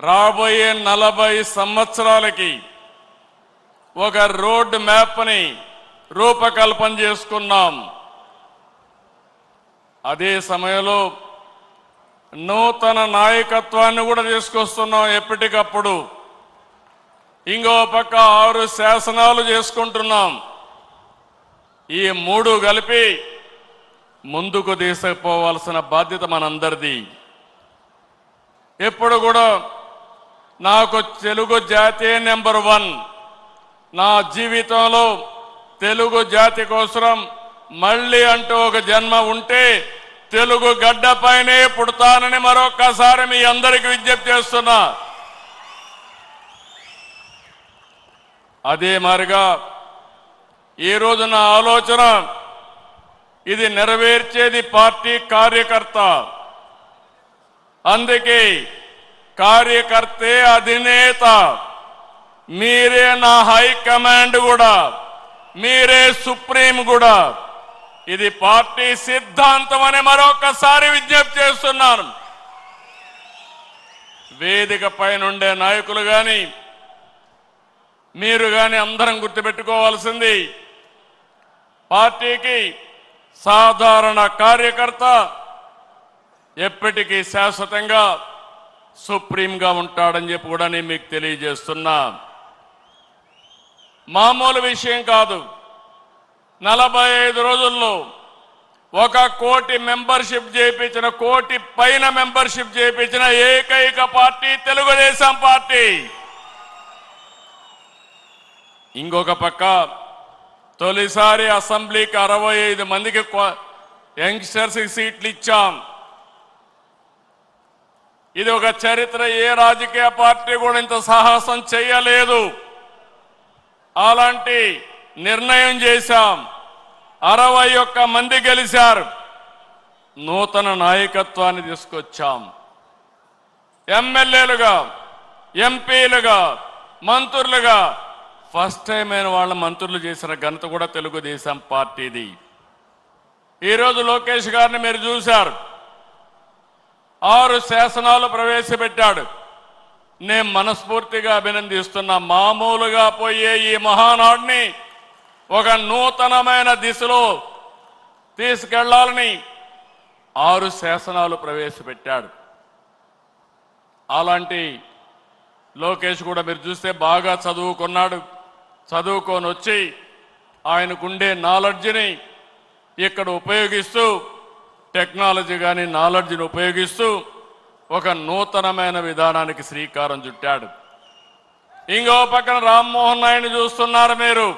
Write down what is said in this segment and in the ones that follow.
రాబోయే 40 సంవత్సరాలకి ఒక రోడ్ మ్యాప్ని రూపకల్పన చేసుకున్నాం. అదే సమయంలో నూతన నాయకత్వాన్ని కూడా తీసుకొస్తున్నాం ఎప్పటికప్పుడు. ఇంకో పక్క 6 శాసనాలు చేసుకుంటున్నాం. ఈ 3 కలిపి ముందుకు తీసుకుపోవాల్సిన బాధ్యత మనందరిది. ఎప్పుడు కూడా నాకు తెలుగు జాతి నెంబర్ 1. నా జీవితంలో తెలుగు జాతి కోసం మళ్ళీ అంటూ ఒక జన్మ ఉంటే తెలుగు గడ్డపైనే పుడతానని మరొక్కసారి మీ అందరికీ విజ్ఞప్తి చేస్తున్నా. అదే మారిగా ఈరోజు నా ఆలోచన, ఇది నెరవేర్చేది పార్టీ కార్యకర్త. అందుకే కార్యకర్తే అధినేత. మీరే నా హైకమాండ్ కూడా, మీరే సుప్రీం కూడా. ఇది పార్టీ సిద్ధాంతం అని మరొకసారి విజ్ఞప్తి చేస్తున్నాను. వేదిక పైనుండే నాయకులు కానీ మీరు కానీ అందరం గుర్తుపెట్టుకోవాల్సింది, పార్టీకి సాధారణ కార్యకర్త ఎప్పటికీ శాశ్వతంగా సుప్రీంగా ఉంటాడని చెప్పి కూడా నేను మీకు తెలియజేస్తున్నా. మామూలు విషయం కాదు. 45 రోజుల్లో 1 కోటి మెంబర్షిప్ చేయించిన, 1 కోటి పైన మెంబర్షిప్ చేయించిన ఏకైక పార్టీ తెలుగుదేశం పార్టీ. ఇంకొక పక్క తొలిసారి అసెంబ్లీకి 65 మందికి యంగ్స్టర్స్ సీట్లు ఇచ్చాం. ఇది ఒక చరిత్ర. ఏ రాజకీయ పార్టీ కూడా ఇంత సాహసం చేయలేదు. అలాంటి నిర్ణయం చేశాం. 61 మంది గెలిచారు. నూతన నాయకత్వాన్ని తీసుకొచ్చాం. ఎమ్మెల్యేలుగా, ఎంపీలుగా, మంత్రులుగా ఫస్ట్ టైం అయిన వాళ్ళ మంత్రులు చేసిన ఘనత కూడా తెలుగుదేశం పార్టీది. ఈరోజు లోకేష్ గారిని మీరు చూశారు. 6 శాసనాలు ప్రవేశపెట్టాడు. నేను మనస్ఫూర్తిగా అభినందిస్తున్నా. మామూలుగా పోయే ఈ మహానాడిని ఒక నూతనమైన దిశలో తీసుకెళ్లాలని 6 శాసనాలు ప్రవేశపెట్టాడు. అలాంటి లోకేష్ కూడా మీరు చూస్తే బాగా చదువుకున్నాడు. చదువుకొని వచ్చి ఆయనకుండే నాలెడ్జ్ని ఇక్కడ ఉపయోగిస్తూ, టెక్నాలజీ కానీ నాలెడ్జ్ని ఉపయోగిస్తూ ఒక నూతనమైన విధానానికి శ్రీకారం చుట్టాడు. ఇంకో పక్కన రామ్మోహన్ నాయుడు చూస్తున్నారు మీరు.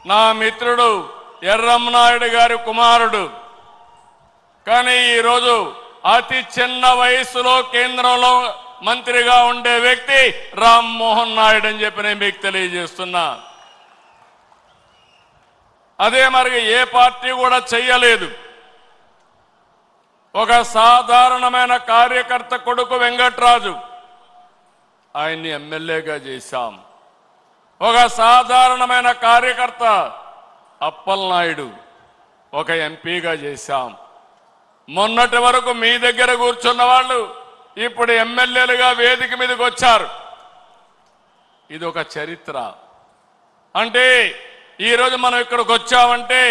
నా మిత్రుడు ఎర్రంనాయుడు గారి కుమారుడు. కానీ ఈరోజు అతి చిన్న వయసులో కేంద్రంలో మంత్రిగా ఉండే వ్యక్తి రామ్మోహన్ నాయుడు అని చెప్పి నేను మీకు తెలియజేస్తున్నా. అదే మరి ఏ పార్టీ కూడా చెయ్యలేదు. ఒక సాధారణమైన కార్యకర్త కొడుకు వెంకట్రాజు, ఆయన్ని ఎమ్మెల్యేగా చేశాం. ఒక సాధారణమైన కార్యకర్త అప్పలనాయుడు ఒక ఎంపీగా చేశాం. మొన్నటి వరకు మీ దగ్గర కూర్చున్న వాళ్ళు ఇప్పుడు ఎమ్మెల్యేలుగా వేదిక మీదకి వచ్చారు. ఇది ఒక చరిత్ర. అంటే ఈరోజు మనం ఇక్కడికి వచ్చామంటే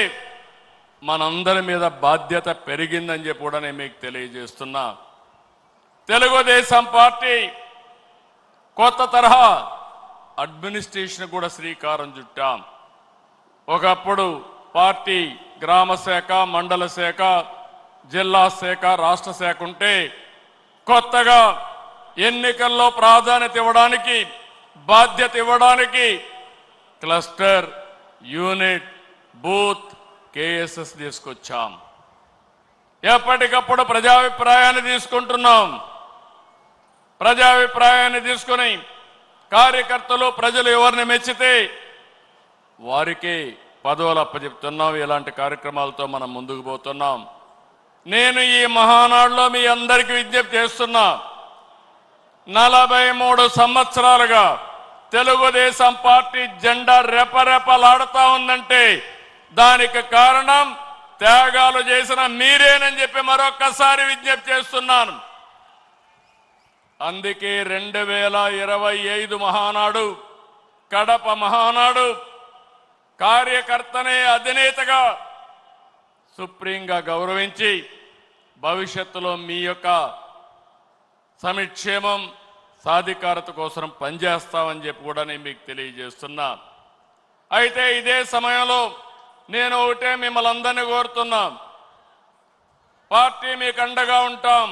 మనందరి మీద బాధ్యత పెరిగిందని చెప్పి కూడా నేను మీకు తెలియజేస్తున్నా. తెలుగుదేశం పార్టీ కొత్త తరహా అడ్మినిస్ట్రేషన్ కూడా శ్రీకారం చుట్టాం. ఒకప్పుడు పార్టీ గ్రామ శాఖ, మండల శాఖ, జిల్లా శాఖ, రాష్ట్ర శాఖ ఉంటే కొత్తగా ఎన్నికల్లో ప్రాధాన్యత ఇవ్వడానికి, బాధ్యత ఇవ్వడానికి క్లస్టర్, యూనిట్, బూత్, కేఎస్ఎస్ తీసుకొచ్చాం. ఎప్పటికప్పుడు ప్రజాభిప్రాయాన్ని తీసుకుంటున్నాం. ప్రజాభిప్రాయాన్ని తీసుకుని కార్యకర్తలు, ప్రజలు ఎవరిని మెచ్చితే వారికి పదవులు అప్పచెప్తున్నాం. ఇలాంటి కార్యక్రమాలతో మనం ముందుకు పోతున్నాం. నేను ఈ మహానాడులో మీ అందరికీ విజ్ఞప్తి చేస్తున్నా. 43 సంవత్సరాలుగా తెలుగుదేశం పార్టీ జెండా రెపరెపలాడుతా ఉందంటే దానికి కారణం త్యాగాలు చేసిన మీరేనని చెప్పి మరొక్కసారి విజ్ఞప్తి చేస్తున్నాను. అందుకే 2025 మహానాడు కడప మహానాడు కార్యకర్తనే అధినేతగా సుప్రీంగా గౌరవించి భవిష్యత్తులో మీ యొక్క సంక్షేమం సాధికారత కోసం పనిచేస్తామని చెప్పి కూడా నేను మీకు తెలియజేస్తున్నా. అయితే ఇదే సమయంలో నేను ఒకటే మిమ్మల్ని అందరినీ కోరుతున్నా, పార్టీ మీకు అండగా ఉంటాం.